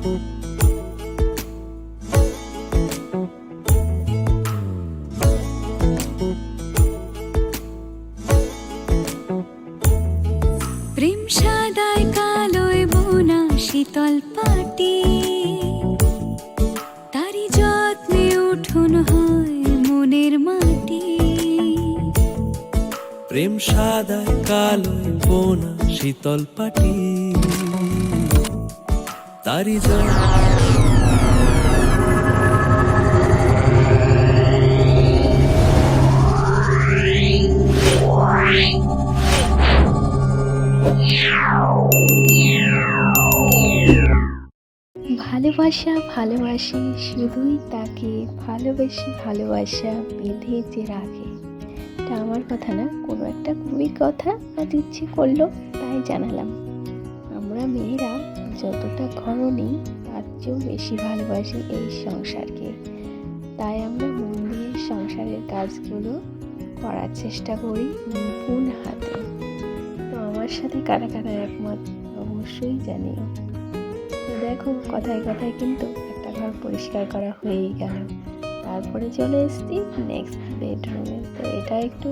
প্রেম সাদায় কালোয় বোনা শীতল পাটি, তারি যত্নে উঠোন হয় মনের মাটি। প্রেম সাদায় কালোয় বোনা শীতল পাটি, তারি ভালোবাসা ভালোবাসি শুধুই তাকে, ভালোবেসে ভালোবাসা বেঁধে যে রাখে। এটা আমার কথা না, কোনো একটা কবির কথা, আজ ইচ্ছে করলো তাই জানালাম। আমরা মেয়েরা যতটা ঘরণী তার চেয়েও বেশি ভালোবাসি এই সংসারকে, তাই আমরা মন দিয়ে সংসারের কাজগুলো করার চেষ্টা করি নিপুণ হাতে। তো আমার সাথে কারা কারা একমত অবশ্যই জানিও। তো দেখো, কথায় কথায় কিন্তু একটা ঘর পরিষ্কার করা হয়েই গেল। তারপরে চলে এসেছি নেক্সট বেডরুমে। তো এটা একটু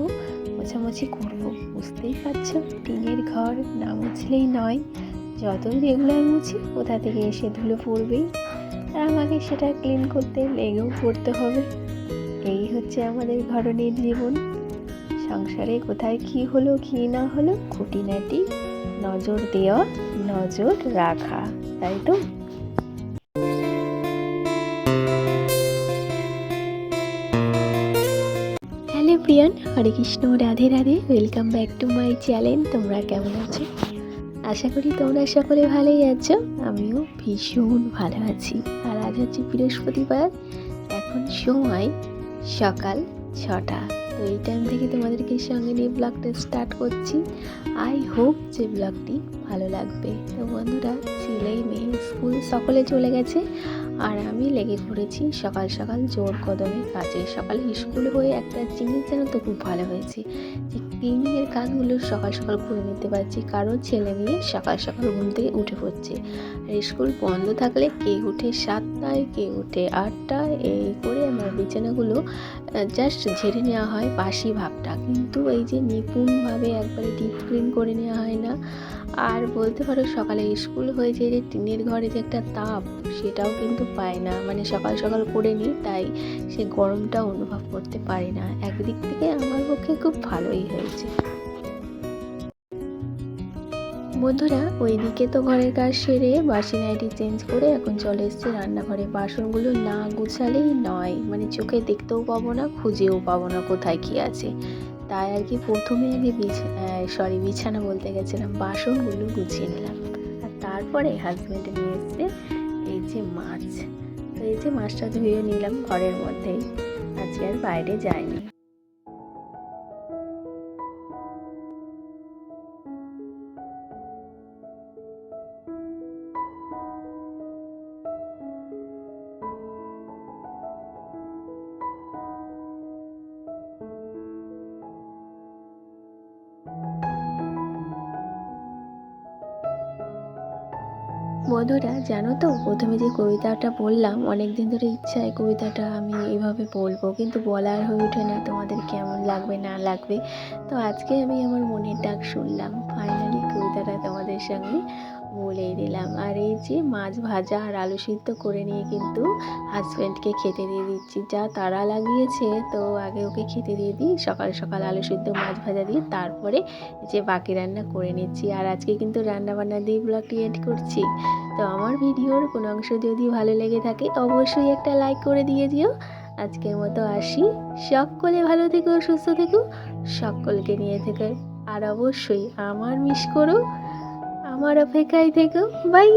মোছামুছি করবো, বুঝতেই পারছো টিনের ঘর না মুছলেই নয়। যতই রেগুলার মুছি কোথা থেকে এসে ধুলো পড়বেই, আর আমাকে সেটা ক্লিন করতে লেগেও পড়তে হবে। এই হচ্ছে আমাদের ঘরনের জীবন। সংসারে কোথায় কি হলো কি না হলো খুঁটিনাটি নজর দেওয়া, নজর রাখা, তাই তো। Hello Priyan, Hare Krishna, Radhe Radhe, welcome back to my channel. তোমরা কেমন আছো? আশা করি তোমরা সকলে ভালোই আছো, আমিও ভীষণ ভালো আছি। আর আজ হচ্ছে বৃহস্পতিবার, এখন সময় সকাল 6টা। তো এই টাইম থেকে তোমাদেরকে সঙ্গে নিয়ে ব্লগটা স্টার্ট করছি। আই হোপ যে ব্লগটি ভালো লাগবে। তো বন্ধুরা, ছেলে মেয়ে স্কুল সকলে চলে গেছে, আর আমি লেগে পড়েছি সকাল সকাল জোর কদমে কাজে। সকালে স্কুল হয়ে একটা জিনিস যেন তো খুব ভালো হয়েছে, যে ক্লিনিংয়ের কাজগুলো সকাল সকাল করে নিতে পারছি, কারণ ছেলে মেয়ে সকাল সকাল ঘুম থেকে উঠে পড়ছে। আর স্কুল বন্ধ থাকলে কে উঠে 7টায়, কে উঠে 8টায়, এই করে আমার বিছানাগুলো জাস্ট ঝেড়ে নেওয়া হয় বাসি ভাবটা, কিন্তু এই যে নিপুণভাবে একবারে ডিপ ক্লিন করে নেওয়া হয় না। আর বলতে পারো সকালে স্কুল হয়ে যে টিনের ঘরে যে একটা তাপ, সেটাও কিন্তু পায় না। মানে সকাল সকাল করে নিই, তাই সে গরমটা অনুভব করতে পারি না। একদিক থেকে আমার পক্ষে খুব ভালোই হয়েছে। বন্ধুরা, ওইদিকে তো ঘরের কাজ সেরে বাসি নাইটি চেঞ্জ করে এখন চলে এসছে রান্নাঘরে। বাসনগুলো না গুছালেই নয়, মানে চোখে দেখতেও পাবো না, খুঁজেও পাবো না কোথায় কী আছে। তাই আর কি প্রথমে আগে বিছানা বলতে গেছিলাম, বাসনগুলো গুছিয়ে নিলাম। আর তারপরে হাজব্যান্ড নিয়ে এসছে এই যে মাছ। তো এই যে মাছটা ধুয়ে নিলাম ঘরের মধ্যেই, আজকে আর বাইরে যাইনি। বন্ধুরা, জানো তো প্রথমে যে কবিতাটা বললাম, অনেক দিন ধরে ইচ্ছা এই কবিতাটা আমি এভাবে বলবো, কিন্তু বলার হয়ে ওঠে না। তোমাদের কেমন লাগবে না লাগবে, তো আজকে আমি আমার মনের ডাক শুনলাম, ফাইনালি কবিতাটা তোমাদের সঙ্গে বলেই দিলাম। আর এই যে মাছ ভাজা আর আলু সিদ্ধ করে নিয়ে কিন্তু হাজব্যান্ডকে খেতে দিয়ে দিচ্ছি। যা তাড়া লাগিয়েছে, তো আগে ওকে খেতে দিয়ে দিই, সকাল সকাল আলু সিদ্ধ মাছ ভাজা দিয়ে তারপরে যে বাকি রান্না করে নিচ্ছি। আর আজকে কিন্তু রান্না বান্না দিয়ে ব্লগটি এড করছি। তো আমার ভিডিওর কোনো অংশ যদি ভালো লেগে থাকে অবশ্যই একটা লাইক করে দিয়ে দিও। আজকের মতো আসি, সকলে ভালো থেকো, সুস্থ থেকো, সকলকে নিয়ে থেকো, আর অবশ্যই আমার মিস করো, আমার অপেক্ষায় থেকো। বাই।